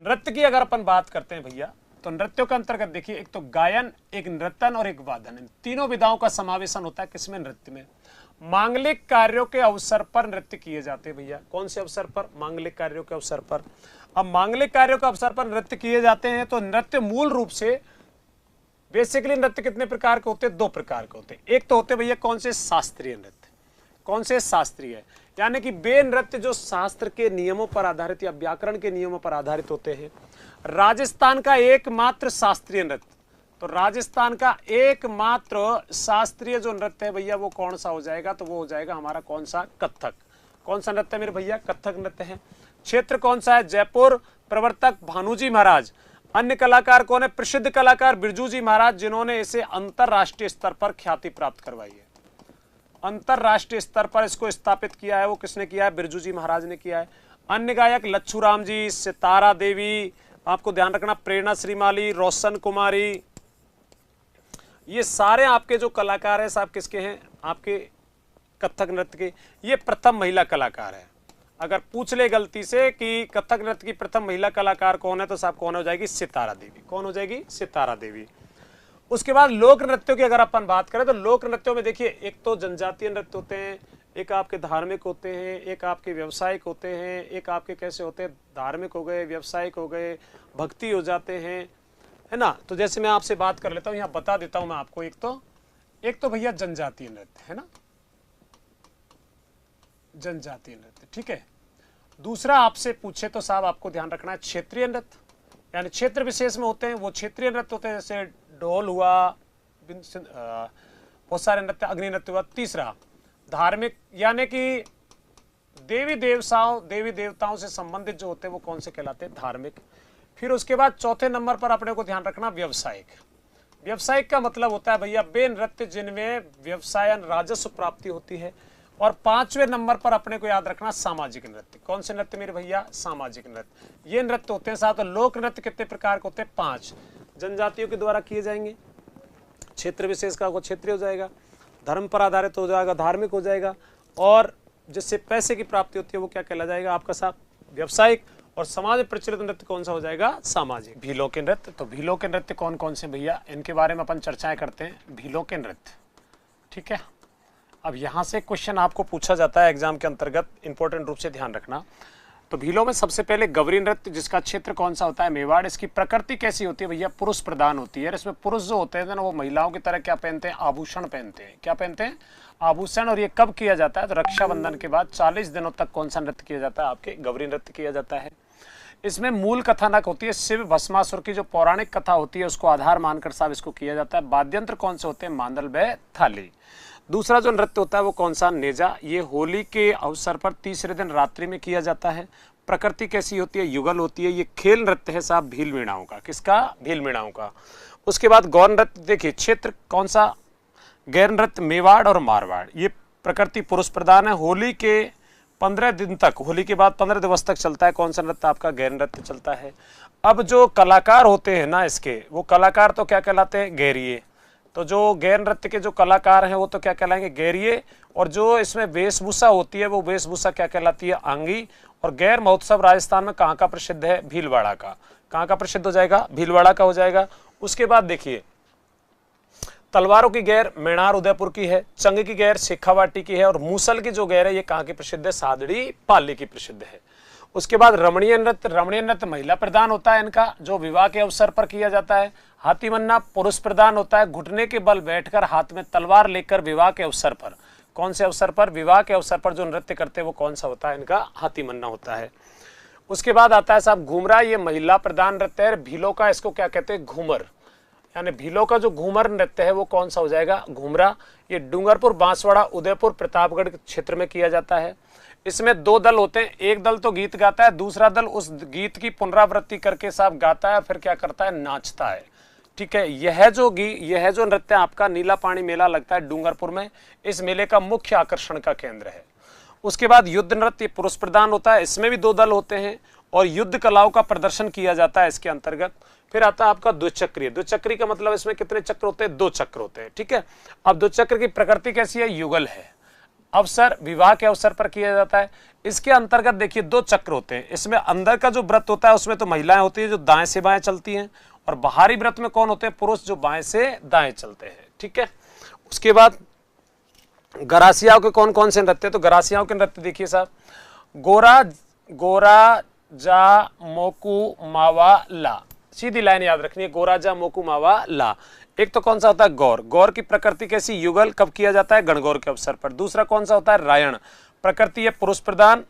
नृत्य की अगर अपन बात करते हैं भैया, तो नृत्यों के अंतर्गत देखिए, एक तो गायन, एक नर्तन और एक वादन, इन तीनों विधाओं का समावेशन होता है किसमें? नृत्य में। मांगलिक कार्यों के अवसर पर नृत्य किए जाते हैं भैया। कौन से अवसर पर? मांगलिक कार्यों के अवसर पर। अब मांगलिक कार्यों के अवसर पर नृत्य किए जाते हैं, तो नृत्य मूल रूप से बेसिकली नृत्य कितने प्रकार के होते हैं? 2 प्रकार के होते हैं। एक तो होते भैया कौन से? शास्त्रीय नृत्य। कौन से? शास्त्रीय, यानी कि वे नृत्य जो शास्त्र के नियमों पर आधारित या व्याकरण के नियमों पर आधारित होते हैं। राजस्थान का एकमात्र शास्त्रीय नृत्य, तो राजस्थान का एकमात्र शास्त्रीय जो नृत्य है भैया, वो कौन सा हो जाएगा? तो वो हो जाएगा हमारा कौन सा? कथक। कौन सा नृत्य मेरे भैया? कथक नृत्य है। क्षेत्र कौन सा है? जयपुर। प्रवर्तक भानुजी महाराज। अन्य कलाकार कौन है? प्रसिद्ध कलाकार बिरजू जी महाराज, जिन्होंने इसे अंतरराष्ट्रीय स्तर पर ख्याति प्राप्त करवाई है। अंतरराष्ट्रीय स्तर पर इसको स्थापित किया है, वो किसने किया है? बिरजू जी महाराज ने किया है। अन्य गायक लच्छू राम जी, सितारा देवी, आपको ध्यान रखना, प्रेरणा श्रीमाली, रोशन कुमारी, ये सारे आपके जो कलाकार हैं साहब किसके हैं? आपके कथक नृत्य के। ये प्रथम महिला कलाकार है। अगर पूछ ले गलती से कि कथक नृत्य की प्रथम महिला कलाकार कौन है, तो साहब कौन हो जाएगी? सितारा देवी। कौन हो जाएगी? सितारा देवी। उसके बाद लोक नृत्यों की अगर अपन बात करें, तो लोक नृत्यों में देखिए, एक तो जनजातीय नृत्य होते हैं, एक आपके धार्मिक होते हैं, एक आपके व्यवसायिक होते हैं, एक आपके कैसे होते हैं? धार्मिक हो गए, व्यवसायिक हो गए, भक्ति हो जाते हैं, है ना। तो जैसे मैं आपसे बात कर लेता हूँ, यहाँ बता देता हूँ मैं आपको। एक तो भैया जनजातीय नृत्य है ना, जनजातीय नृत्य, ठीक है। दूसरा आपसे पूछे तो साहब आपको ध्यान रखना है क्षेत्रीय नृत्य, यानी क्षेत्र विशेष में होते हैं वो क्षेत्रीय नृत्य होते हैं, जैसे ढोल हुआ, बहुत सारे नृत्य, अग्नि नृत्य हुआ। तीसरा धार्मिक, यानी कि देवी देवताओं से संबंधित जो होते हैं वो कौन से कहलाते हैं? धार्मिक। फिर उसके बाद चौथे नंबर पर अपने को ध्यान रखना व्यवसायिक। व्यवसायिक का मतलब होता है भैया वे नृत्य जिनमें व्यवसायन राजस्व प्राप्ति होती है। और 5वें नंबर पर अपने को याद रखना सामाजिक नृत्य। कौन से नृत्य मेरे भैया? सामाजिक नृत्य। ये नृत्य होते हैं साथ। लोक नृत्य कितने प्रकार के होते हैं? 5। जनजातियों के द्वारा किए जाएंगे, क्षेत्र विशेष का वो क्षेत्रीय हो जाएगा, धर्म पर आधारित हो जाएगा, धार्मिक हो जाएगा, और जिससे पैसे की प्राप्ति होती है वो क्या कहला जाएगा आपका साहब? व्यवसायिक। और समाज में प्रचलित नृत्य कौन सा हो जाएगा? सामाजिक। भीलों के नृत्य, तो भीलों के नृत्य कौन कौन से भैया, इनके बारे में अपन चर्चाएं करते हैं। भीलों के नृत्य, ठीक है। अब यहाँ से क्वेश्चन आपको पूछा जाता है एग्जाम के अंतर्गत, इंपॉर्टेंट रूप से ध्यान रखना। तो भीलों में सबसे पहले गवरी नृत्य, जिसका क्षेत्र कौन सा होता है? मेवाड़। इसकी प्रकृति कैसी होती है भैया? पुरुष प्रधान होती है। इसमें पुरुष जो होते हैं ना, वो महिलाओं की तरह क्या पहनते हैं? आभूषण पहनते हैं। क्या पहनते हैं? आभूषण। और ये कब किया जाता है? तो रक्षाबंधन के बाद 40 दिनों तक कौन सा नृत्य किया जाता है? आपके गवरी नृत्य किया जाता है। इसमें मूल कथानक होती है शिव भस्मासुर की जो पौराणिक कथा होती है उसको आधार मानकर साहब इसको किया जाता है। वाद्यंत्र कौन से होते हैं? मांदल व थाली। दूसरा जो नृत्य होता है वो कौन सा? नेजा। ये होली के अवसर पर तीसरे दिन रात्रि में किया जाता है। प्रकृति कैसी होती है? युगल होती है। ये खेल नृत्य है साहब भील मीणाओं का। किसका? भील मीणाओं का। उसके बाद गौर नृत्य, देखिए क्षेत्र कौन सा? गैर नृत्य मेवाड़ और मारवाड़। ये प्रकृति पुरुष प्रधान है। होली के 15 दिन तक, होली के बाद 15 दिवस तक चलता है। कौन सा नृत्य? आपका गैर नृत्य चलता है। अब जो कलाकार होते हैं ना इसके, वो कलाकार तो क्या कहलाते हैं? गैरिये। तो जो गैर नृत्य के जो कलाकार हैं वो तो क्या कहलाएंगे? गैरिये। और जो इसमें वेशभूषा होती है वो वेशभूषा क्या कहलाती है? आंगी। और गैर महोत्सव राजस्थान में कहाँ का प्रसिद्ध है? भीलवाड़ा का। कहाँ का प्रसिद्ध हो जाएगा? भीलवाड़ा का हो जाएगा। उसके बाद देखिए तलवारों की गैर मेणार उदयपुर की है, चंग की गैर शेखावाटी की है, और मूसल की जो गैर है ये कहाँ की प्रसिद्ध है? सादड़ी पाली की प्रसिद्ध है। उसके बाद रमणीय नृत्य, रमणीय नृत्य महिला प्रधान होता है इनका, जो विवाह के अवसर पर किया जाता है। हाथी मन्ना पुरुष प्रधान होता है, घुटने के बल बैठकर हाथ में तलवार लेकर विवाह के अवसर पर, कौन से अवसर पर? विवाह के अवसर पर जो नृत्य करते हैं वो कौन सा होता है? इनका हाथी मन्ना होता है। उसके बाद आता है साहब घूमरा। ये महिला प्रधान नृत्य है। भीलों का इसको क्या कहते हैं? घूमर। यानी भीलों का जो घूमर नृत्य है वो कौन सा हो जाएगा? घूमरा। ये डूंगरपुर, बांसवाड़ा, उदयपुर, प्रतापगढ़ क्षेत्र में किया जाता है। इसमें 2 दल होते हैं। एक दल तो गीत गाता है, दूसरा दल उस गीत की पुनरावृत्ति करके साहब गाता है, फिर क्या करता है? नाचता है। ठीक है। यह जो नृत्य आपका नीला पानी मेला लगता है डूंगरपुर में, इस मेले का मुख्य आकर्षण का केंद्र है। उसके बाद युद्ध नृत्य पुरुष प्रधान होता है। इसमें भी 2 दल होते हैं और युद्ध कलाओं का प्रदर्शन किया जाता है इसके अंतर्गत। फिर आता है आपका द्विचक्रीय। द्विचक्री का मतलब इसमें कितने चक्र होते हैं? 2 चक्र होते हैं। ठीक है। अब द्विचक्र की प्रकृति कैसी है? युगल है। अवसर, विवाह के अवसर पर किया जाता है। इसके अंतर्गत देखिए 2 चक्र होते हैं। इसमें अंदर का जो व्रत होता है उसमें तो महिलाएं होती है जो दाएं से बाएं चलती हैं, और बाहरी व्रत में कौन होते हैं? पुरुष, जो बाएं से दाएं चलते हैं। ठीक है। उसके बाद गरासियाओं के कौन कौन से नृत्य? तो गरासियाओं के नृत्य देखिए साहब, गोरा गोरा जा मोकू मावा ला, सीधी लाइन याद रखनी है, गोरा जा मोकू मावा ला। एक तो कौन सा होता है? गौर। गौर की प्रकृति कैसी? युगल। कब किया जाता है? गणगौर के अवसर पर। दूसरा कौन सा होता है? रायण। प्रकृति है पुरुष प्रधान,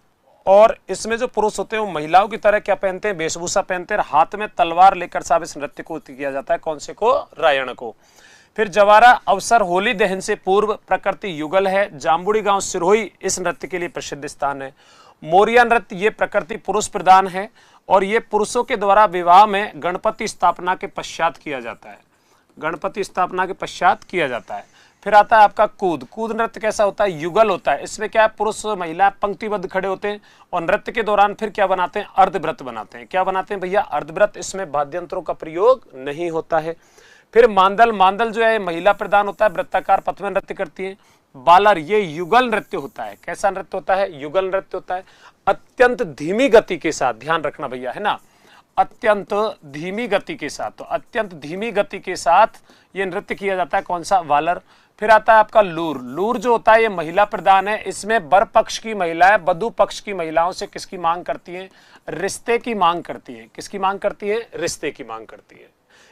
और इसमें जो पुरुष होते हैं वो महिलाओं की तरह क्या पहनते हैं? वेशभूषा पहनते हैं, हाथ में तलवार लेकर साहब इस नृत्य को किया जाता है। कौन से को? रायण को। फिर जवारा अवसर होली दहन से पूर्व, प्रकृति युगल है। जाम्बुड़ी गांव सिरोही इस नृत्य के लिए प्रसिद्ध स्थान है। मोरिया नृत्य, ये प्रकृति पुरुष प्रधान है, और ये पुरुषों के द्वारा विवाह में गणपति स्थापना के पश्चात किया जाता है। गणपति स्थापना के पश्चात किया जाता है। फिर आता है आपका कूद। कूद नृत्य कैसा होता है? युगल होता है। इसमें क्या है? पुरुष महिला पंक्तिबद्ध खड़े होते हैं, और नृत्य के दौरान फिर क्या बनाते हैं? अर्धव्रत बनाते हैं। क्या बनाते हैं भैया? अर्धव्रत। इसमें वाद्यंत्रों का प्रयोग नहीं होता है। फिर मांदल। मांदल जो है महिला प्रधान होता है, वृत्ताकार पथ में नृत्य करती है। बालर, ये युगल नृत्य होता है। कैसा नृत्य होता है? युगल नृत्य होता है। अत्यंत धीमी गति के साथ, ध्यान रखना भैया, है ना, अत्यंत धीमी गति के साथ। तो अत्यंत धीमी गति के साथ ये नृत्य किया जाता है। कौन सा? वालर। फिर आता है आपका लूर। लूर जो होता है ये महिला प्रधान है। इसमें वर पक्ष की महिलाएं वधु पक्ष की महिलाओं से किसकी मांग करती हैं? रिश्ते की मांग करती है। किसकी मांग करती है? रिश्ते की मांग करती है।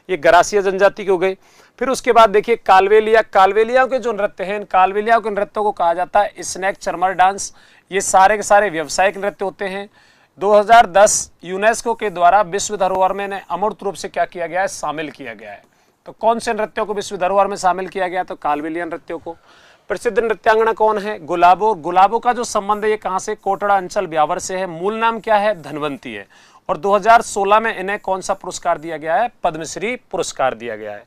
ये गरासिया जनजाति की हो गई। फिर उसके बाद देखिए कालवेलिया। कालवेलियाओं के जो नृत्य हैं, इन कालवेलियाओं के नृत्यों को कहा जाता है स्नैक चरमर डांस। ये सारे के सारे व्यावसायिक नृत्य होते हैं। 2010 यूनेस्को के द्वारा विश्व धरोहर में अमूर्त रूप से क्या किया गया है? शामिल किया गया है। तो कौन से नृत्यों को विश्व धरोहर में शामिल किया गया? तो कालवेलिया नृत्यों को। प्रसिद्ध नृत्यांगना कौन है? गुलाबो। गुलाबो का जो संबंध है ये कहाँ से? कोटड़ा अंचल ब्यावर से है। मूल नाम क्या है? धनवंती है। और 2016 में इन्हें कौन सा पुरस्कार दिया गया है? पद्मश्री पुरस्कार दिया गया है।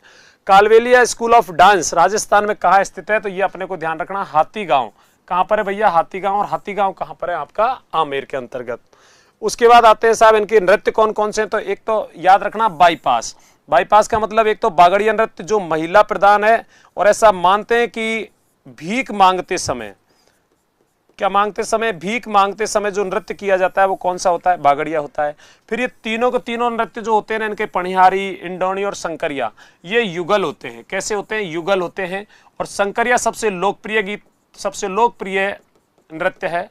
कालवेलिया स्कूल ऑफ डांस राजस्थान में कहाँ स्थित है? तो ये अपने को ध्यान रखना, हाथीगांव। कहाँ पर है भैया? हाथीगांव। और हाथीगांव कहाँ पर है? आपका आमेर के अंतर्गत। उसके बाद आते हैं साहब इनके नृत्य कौन कौन से हैं। तो एक तो याद रखना बाईपास। बाईपास का मतलब एक तो बागड़िया नृत्य जो महिला प्रधान है, और ऐसा मानते हैं कि भीख मांगते समय, क्या मांगते समय? भीख मांगते समय जो नृत्य किया जाता है वो कौन सा होता है? बागड़िया होता है। फिर ये तीनों के तीनों नृत्य जो होते हैं इनके पणिहारी, इंडोनी और शंकरिया, ये युगल होते हैं। कैसे होते हैं? युगल होते हैं। और शंकरिया सबसे लोकप्रिय गीत, सबसे लोकप्रिय नृत्य है।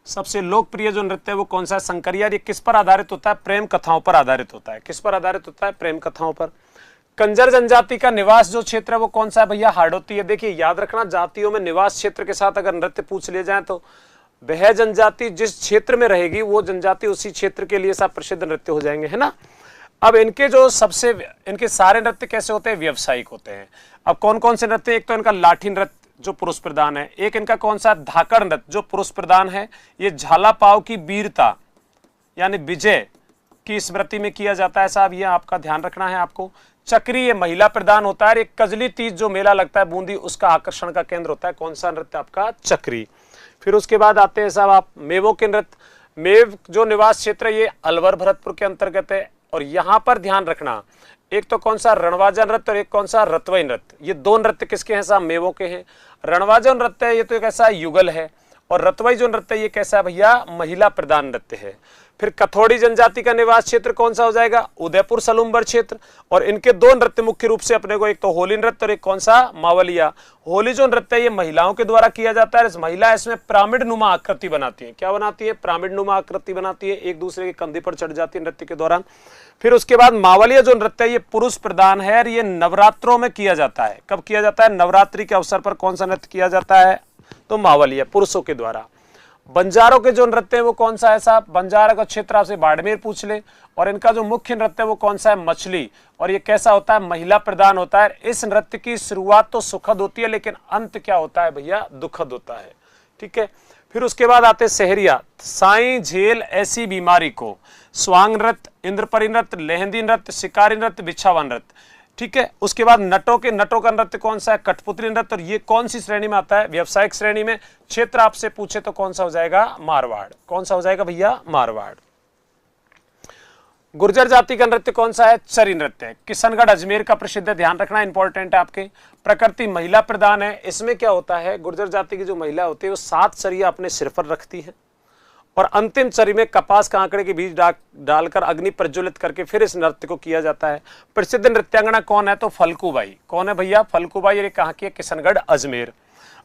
सबसे लोकप्रिय जो नृत्य है वो कौन सा है? शंकरिया। ये किस पर आधारित होता है? प्रेम कथाओं पर आधारित होता है। किस पर आधारित होता है? प्रेम कथाओं पर। कंजर जनजाति का निवास जो क्षेत्र है वो कौन सा है भैया? हाड़ौती है। देखिए याद रखना, जातियों में निवास क्षेत्र के साथ अगर नृत्य पूछ लिए जाए तो वह जनजाति जिस क्षेत्र में रहेगी वो जनजाति उसी क्षेत्र के लिए सब प्रसिद्ध नृत्य हो जाएंगे, है ना। अब इनके जो सबसे, इनके सारे नृत्य कैसे होते हैं? व्यावसायिक होते हैं। अब कौन कौन से नृत्य? एक तो इनका लाठी नृत्य जो पुरुष प्रधान है। एक इनका कौन सा? धाकड़ नृत्य जो पुरुष प्रधान है। ये झाला पाव की वीरता यानी विजय की स्मृति में किया जाता है साहब, ये आपका ध्यान रखना है आपको। चक्री ये महिला प्रधान होता है। एक कजली तीज जो मेला लगता है बूंदी, उसका आकर्षण का केंद्र होता है। कौन सा नृत्य? आपका चक्री। फिर उसके बाद आते हैं साहब आप मेवों के नृत्य। मेव जो निवास क्षेत्र ये अलवर भरतपुर के अंतर्गत है। और यहाँ पर ध्यान रखना, एक तो कौन सा? रणवाजा नृत्य, और एक कौन सा? रतवई नृत्य। ये दो नृत्य किसके हैं साहब? मेवों के हैं। रणवाजा नृत्य है ये तो कैसा? युगल है। और रतवई जो नृत्य है ये कैसा है भैया? महिला प्रधान नृत्य है। फिर कथोड़ी जनजाति का निवास क्षेत्र कौन सा हो जाएगा? उदयपुर सलूम्बर क्षेत्र। और इनके दो नृत्य मुख्य रूप से अपने को, एक तो होली नृत्य और एक कौन सा? मावलिया। होली जो नृत्य है ये महिलाओं के द्वारा किया जाता है। महिला इसमें पिरामिड नुमा आकृति बनाती है। क्या बनाती है? पिरामिड नुमा आकृति बनाती है, एक दूसरे के कंधे पर चढ़ जाती है नृत्य के दौरान। फिर उसके बाद मावलिया जो नृत्य है ये पुरुष प्रधान है और ये नवरात्रों में किया जाता है। कब किया जाता है? नवरात्रि के अवसर पर कौन सा नृत्य किया जाता है? तो मावलिया, पुरुषों के द्वारा। बंजारों के जो नृत्य है वो कौन सा है साहब? बंजारा का क्षेत्र आपसे बाड़मेर पूछ ले। और इनका जो मुख्य नृत्य है वो कौन सा है? मछली। और ये कैसा होता है? महिला प्रधान होता है। इस नृत्य की शुरुआत तो सुखद होती है लेकिन अंत क्या होता है भैया? दुखद होता है। ठीक है। फिर उसके बाद आते शहरिया। साई झेल ऐसी बीमारी को, स्वांग नृत्य, इंद्रपरी नृत्य, लेहंदी नृत्य, शिकारी नृत्य, बिछावा नृत्य। ठीक है। उसके बाद नटों का नृत्य कौन सा है? कठपुतली नृत्य। और ये कौन सी श्रेणी में आता है? व्यावसायिक श्रेणी में। क्षेत्र आपसे पूछे तो कौन सा हो जाएगा? मारवाड़। कौन सा हो जाएगा भैया? मारवाड़। गुर्जर जाति का नृत्य कौन सा है? चरी नृत्य। किशनगढ़ अजमेर का प्रसिद्ध है, ध्यान रखना, इंपॉर्टेंट है आपके। प्रकृति महिला प्रधान है। इसमें क्या होता है, गुर्जर जाति की जो महिला होती है वो 7 चरिया अपने सिर पर रखती है और अंतिम चरी में कपास का आंकड़े के बीज डालकर अग्नि प्रज्वलित करके फिर इस नृत्य को किया जाता है। प्रसिद्ध नृत्यांगना कौन है? तो फल्गुबाई। कौन है भैया? फल्गुबाई। ये कहाँ की है? किशनगढ़ अजमेर।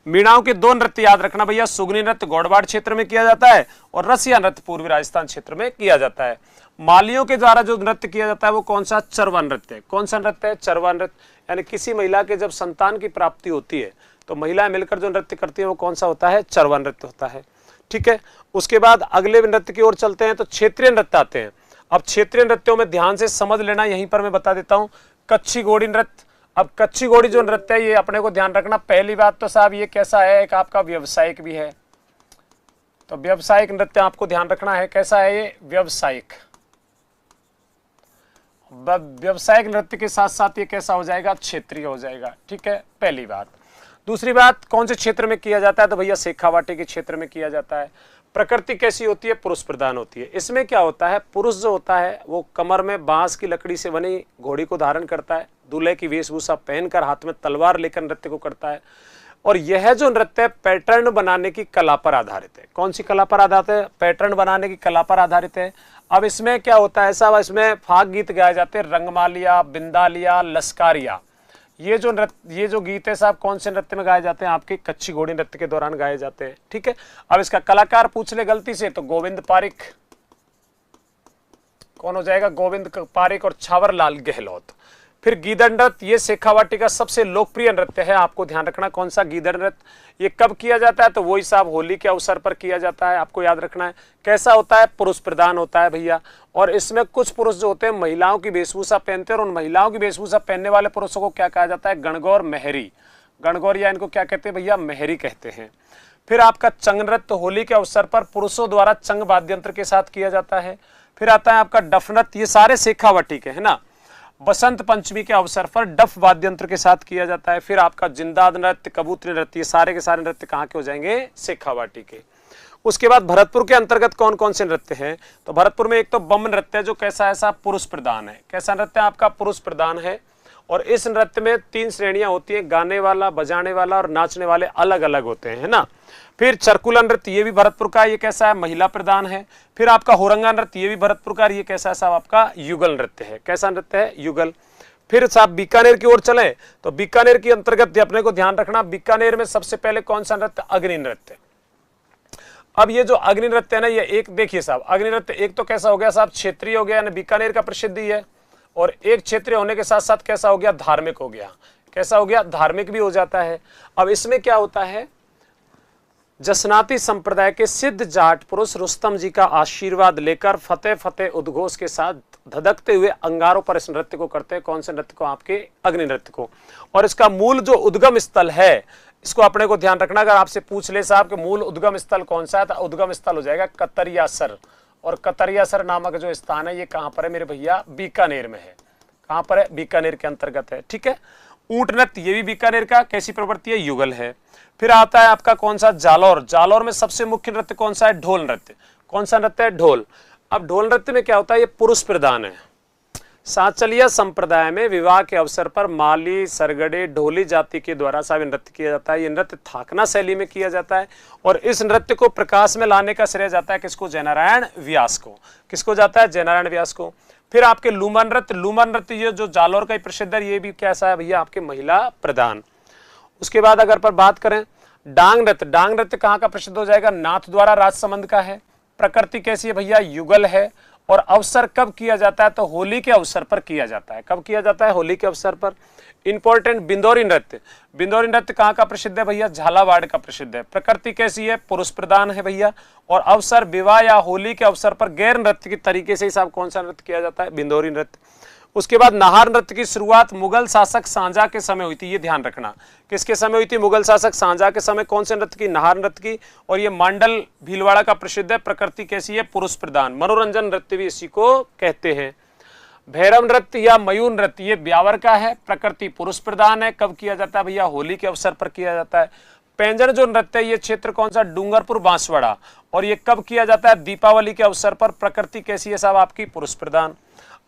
मीणाओं के 2 नृत्य याद रखना भैया, सुगनी नृत्य गौड़वाड़ क्षेत्र में किया जाता है और रसिया नृत्य पूर्वी राजस्थान क्षेत्र में किया जाता है। मालियों के द्वारा जो नृत्य किया जाता है वो कौन सा? चरवा नृत्य। कौन सा नृत्य है? चरवा नृत्य। यानी किसी महिला के जब संतान की प्राप्ति होती है तो महिलाएं मिलकर जो नृत्य करती है वो कौन सा होता है? चरवा नृत्य होता है। ठीक है, उसके बाद अगले नृत्य की ओर चलते हैं तो क्षेत्रीय नृत्य आते हैं। अब क्षेत्रीय नृत्यों में ध्यान से समझ लेना, यहीं पर मैं बता देता हूं। कच्छी घोड़ी नृत्य। अब कच्छी घोड़ी जो नृत्य है ये अपने को ध्यान रखना। पहली बात तो साहब ये कैसा है, एक आपका व्यवसायिक भी है, तो व्यवसायिक नृत्य आपको ध्यान रखना है। कैसा है ये? व्यवसायिक। व्यवसायिक नृत्य के साथ साथ ये कैसा हो जाएगा? क्षेत्रीय हो जाएगा। ठीक है, पहली बात। दूसरी बात, कौन से क्षेत्र में किया जाता है? तो भैया शेखावाटी के क्षेत्र में किया जाता है। प्रकृति कैसी होती है? पुरुष प्रधान होती है। इसमें क्या होता है, पुरुष जो होता है वो कमर में बांस की लकड़ी से बनी घोड़ी को धारण करता है, दूल्हे की वेशभूषा पहनकर हाथ में तलवार लेकर नृत्य को करता है। और यह जो नृत्य पैटर्न बनाने की कला पर आधारित है। कौन सी कला पर आधारित है? पैटर्न बनाने की कला पर आधारित है। अब इसमें क्या होता है साहब, इसमें फाग गीत गाए जाते हैं, रंगमालिया, बिंदालिया, लश्कारिया। ये जो गीत है साहब कौन से नृत्य में गाए जाते हैं? आपके कच्छी घोड़ी नृत्य के दौरान गाए जाते हैं। ठीक है, अब इसका कलाकार पूछ ले गलती से तो गोविंद पारिक। कौन हो जाएगा? गोविंद पारिक और छावरलाल गहलोत। फिर गीदड़ नृत्य, ये शेखावाटी का सबसे लोकप्रिय नृत्य है, आपको ध्यान रखना। कौन सा? गीदड़ नृत्य। ये कब किया जाता है? तो वही साहब होली के अवसर पर किया जाता है, आपको याद रखना है। कैसा होता है? पुरुष प्रधान होता है भैया। और इसमें कुछ पुरुष जो होते हैं महिलाओं की वेशभूषा पहनते हैं और उन महिलाओं की वेशभूषा पहनने वाले पुरुषों को क्या कहा जाता है? गणगौर मेहरी। गणगौर या इनको क्या कहते हैं भैया? मेहरी कहते हैं। फिर आपका चंग नृत्य होली के अवसर पर पुरुषों द्वारा चंग वाद्य यंत्र के साथ किया जाता है। फिर आता है आपका डफ नृत्य, ये सारे शेखावाटी के है ना। बसंत पंचमी के अवसर पर डफ वाद्य यंत्र के साथ किया जाता है। फिर आपका जिंदाद नृत्य, कबूतरी नृत्य, ये सारे के सारे नृत्य कहाँ के हो जाएंगे? शेखावाटी के। उसके बाद भरतपुर के अंतर्गत कौन कौन से नृत्य हैं? तो भरतपुर में एक तो बम नृत्य जो कैसा है साहब? पुरुष प्रधान है। कैसा नृत्य है आपका? पुरुष प्रधान है। और इस नृत्य में 3 श्रेणियां होती है, गाने वाला, बजाने वाला और नाचने वाले अलग अलग होते हैं, है ना। फिर चरकुला नृत्य, ये भी भरतपुर का, ये कैसा है? महिला प्रधान है। फिर आपका होरंगा नृत्य, ये भी भरतपुर का, ये कैसा है साहब? आपका युगल नृत्य है। कैसा नृत्य है? युगल। फिर साहब बीकानेर की ओर चले तो बीकानेर के अंतर्गत अपने को ध्यान रखना, बीकानेर में सबसे पहले कौन सा नृत्य? अग्नि नृत्य। अब ये जो अग्नि नृत्य है ना, ये एक देखिए साहब, अग्नि नृत्य एक तो कैसा हो गया साहब? क्षेत्रीय हो गया, यानी बीकानेर का प्रसिद्ध ही है। और एक क्षेत्रीय होने के साथ साथ कैसा हो गया? धार्मिक हो गया। कैसा हो गया? धार्मिक भी हो जाता है। अब इसमें क्या होता है, जसनाती संप्रदाय के सिद्ध जाट पुरुष रुस्तम जी का आशीर्वाद लेकर फतेह फतेह उद्घोष के साथ धधकते हुए अंगारों पर इस नृत्य को करते हैं। कौन से नृत्य को? आपके अग्नि नृत्य को। और इसका मूल जो उद्गम स्थल है, इसको अपने को ध्यान रखना। अगर आपसे पूछ ले साहब कि मूल उद्गम स्थल कौन सा है, तो उद्गम स्थल हो जाएगा कतरियासर। और कतरियासर नामक जो स्थान है ये कहां पर है मेरे भैया? बीकानेर में है। कहां पर है? बीकानेर के अंतर्गत है। ठीक है। ऊंट नृत्य, ये भी बीकानेर का, कैसी प्रवृत्ति है? युगल है। फिर आता है आपका कौन सा? जालौर। जालौर में सबसे मुख्य नृत्य कौन सा है? ढोल नृत्य। कौन सा नृत्य है? ढोल। अब ढोल नृत्य में क्या होता है? ये पुरुष प्रधान है। सांचलिया संप्रदाय में विवाह के अवसर पर माली, सरगड़े, ढोली जाति के द्वारा साहब नृत्य किया जाता है। ये नृत्य थाकना शैली में किया जाता है और इस नृत्य को प्रकाश में लाने का श्रेय जाता है किसको? जयनारायण व्यास को। किसको जाता है? जयनारायण व्यास को। फिर आपके लूमर नृत्य, लूमर नृत्य ये जो जालौर का ही प्रसिद्ध है, ये भी कैसा है भैया? आपके महिला प्रधान। उसके बाद अगर पर बात करें डांग नृत्य, डांग नृत्य कहाँ का प्रसिद्ध हो जाएगा? नाथ द्वारा राजसमंद का है। प्रकृति कैसी है भैया? युगल है। और अवसर कब किया जाता है? तो होली के अवसर पर किया जाता है। कब किया जाता है? होली के अवसर पर। इंपॉर्टेंट बिंदौरी नृत्य, बिंदौरी नृत्य कहाँ का प्रसिद्ध है भैया? झालावाड़ का प्रसिद्ध है। प्रकृति कैसी है? पुरुष प्रधान है भैया। और अवसर विवाह या होली के अवसर पर गैर नृत्य की तरीके से साहब कौन सा नृत्य किया जाता है? बिंदौरी नृत्य। उसके बाद नाहार नृत्य की शुरुआत मुगल शासक सांझा के समय हुई थी, ये ध्यान रखना। किसके समय हुई थी? मुगल शासक सांझा के समय। कौन से नृत्य की? नाहार नृत्य की। और ये मांडल भीलवाड़ा का प्रसिद्ध है। प्रकृति कैसी है? पुरुष प्रधान। मनोरंजन नृत्य भी इसी को कहते हैं। भैरव नृत्य या मयूर नृत्य, ये ब्यावर का है। प्रकृति पुरुष प्रधान है। कब किया जाता है भैया? होली के अवसर पर किया जाता है। पैंजण जो नृत्य है ये क्षेत्र कौन सा, डूंगरपुर बांसवाड़ा। और ये कब किया जाता है, दीपावली के अवसर पर। प्रकृति कैसी है साहब आपकी, पुरुष प्रधान।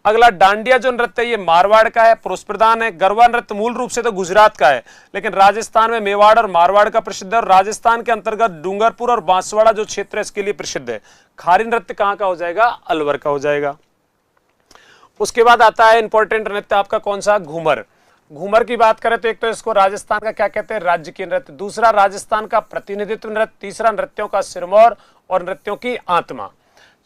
अगला डांडिया जो नृत्य है ये मारवाड़ का है, पुरुष प्रधान है। गरबा नृत्य मूल रूप से तो गुजरात का है, लेकिन राजस्थान में मेवाड़ और मारवाड़ का प्रसिद्ध है, और राजस्थान के अंतर्गत डूंगरपुर और बांसवाड़ा जो क्षेत्र है इसके लिए प्रसिद्ध है। खारी नृत्य कहाँ का हो जाएगा, अलवर का हो जाएगा। उसके बाद आता है इंपॉर्टेंट नृत्य आपका कौन सा, घूमर। घूमर की बात करें तो एक तो इसको राजस्थान का क्या कहते हैं, राज्य की नृत्य। दूसरा राजस्थान का प्रतिनिधित्व नृत्य। तीसरा नृत्यों का सिरमौर और नृत्यों की आत्मा।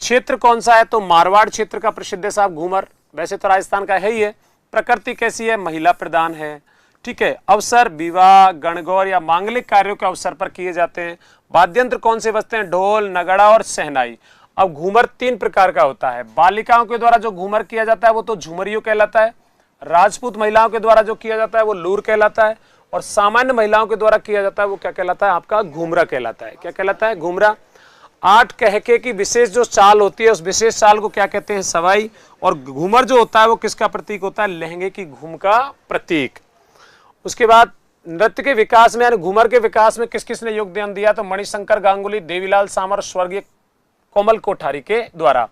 क्षेत्र कौन सा है, तो मारवाड़ क्षेत्र का प्रसिद्ध है साहब घूमर। वैसे तो राजस्थान का है ही है। प्रकृति कैसी है, महिला प्रधान है। ठीक है। अवसर विवाह, गणगौर या मांगलिक कार्यों के अवसर पर किए जाते हैं। वाद्यंत्र कौन से बजते हैं, ढोल, नगड़ा और शहनाई। अब घूमर 3 प्रकार का होता है। बालिकाओं के द्वारा जो घूमर किया जाता है वो तो झुमरियों कहलाता है। राजपूत महिलाओं के द्वारा जो किया जाता है वो लूर कहलाता है। और सामान्य महिलाओं के द्वारा किया जाता है वो क्या कहलाता है, आपका घूमरा कहलाता है। क्या कहलाता है, घूमरा। 8 कहके की विशेष जो चाल होती है उस विशेष चाल को क्या कहते हैं, सवाई। और घूमर जो होता है वो किसका प्रतीक होता है, लहंगे की घूम का प्रतीक। उसके बाद नृत्य के विकास में यानी घूमर के विकास में किस किसने योगदान दिया, तो मणिशंकर गांगुली, देवीलाल सामर, स्वर्गीय कोमल कोठारी के द्वारा।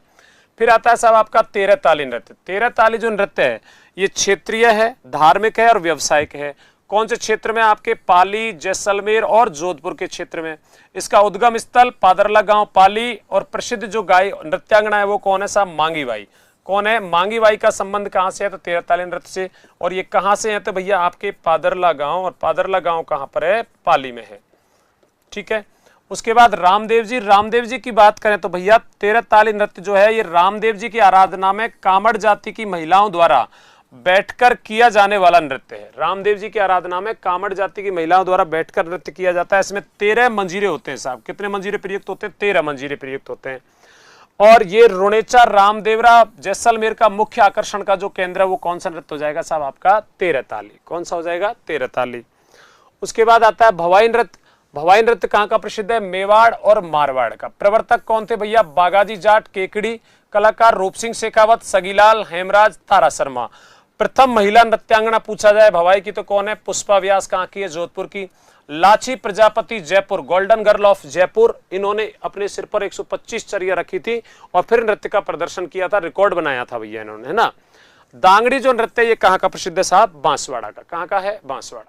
फिर आता है साहब आपका 13 ताली नृत्य। 13 ताली जो नृत्य है ये क्षेत्रीय है, धार्मिक है और व्यवसायिक है। कौन से क्षेत्र में, आपके पाली, जैसलमेर और जोधपुर के क्षेत्र में। इसका उद्गम स्थल पादरला गांव पाली। और प्रसिद्ध जो गाय नृत्यांगना है वो कौन है साहब, मांगी बाई। कौन है, मांगी बाई का संबंध कहां से है, तो 13 ताली नृत्य से। और ये कहां से है, तो भैया आपके पादरला गांव। और पादरला गांव कहां पर है, पाली में है। ठीक है। उसके बाद रामदेव जी। रामदेव जी की बात करें तो भैया 13 ताली नृत्य जो है ये रामदेव जी की आराधना में कामड़ जाति की महिलाओं द्वारा बैठकर किया जाने वाला नृत्य है। रामदेव जी की आराधना में कामड़ जाति की महिलाओं द्वारा बैठकर नृत्य किया जाता है। इसमें 13 मंजीरे होते हैं साहब। कितने मंजीरे प्रयुक्त होते हैं, 13 मंजीरे प्रयुक्त होते हैं। और ये रुणेचा रामदेवरा जैसलमेर का मुख्य आकर्षण का जो केंद्र है वो कौन सा नृत्य हो जाएगा साहब, आपका 13 ताली। कौन सा हो जाएगा, 13 ताली। उसके बाद आता है भवाई नृत्य। भवाई नृत्य कहाँ का प्रसिद्ध है, मेवाड़ और मारवाड़ का। प्रवर्तक कौन थे भैया, बागाजी जाट, केकड़ी। कलाकार रूप सिंह शेखावत, सगीलाल, हेमराज, तारा शर्मा। प्रथम महिला नृत्यांगना पूछा जाए भवाई की तो कौन है, पुष्पा व्यास। कहाँ की है, जोधपुर की। लाची Prajapati Jaipur, golden girl of Jaipur. इन्होंने अपने सिर पर 125 चरिया रखी थी और फिर नृत्य का प्रदर्शन किया था, रिकॉर्ड बनाया था भैया इन्होंने, है ना। दांगड़ी जो नृत्य ये कहाँ का प्रसिद्ध है साहब, बांसवाड़ा का। कहाँ का है, बांसवाड़ा।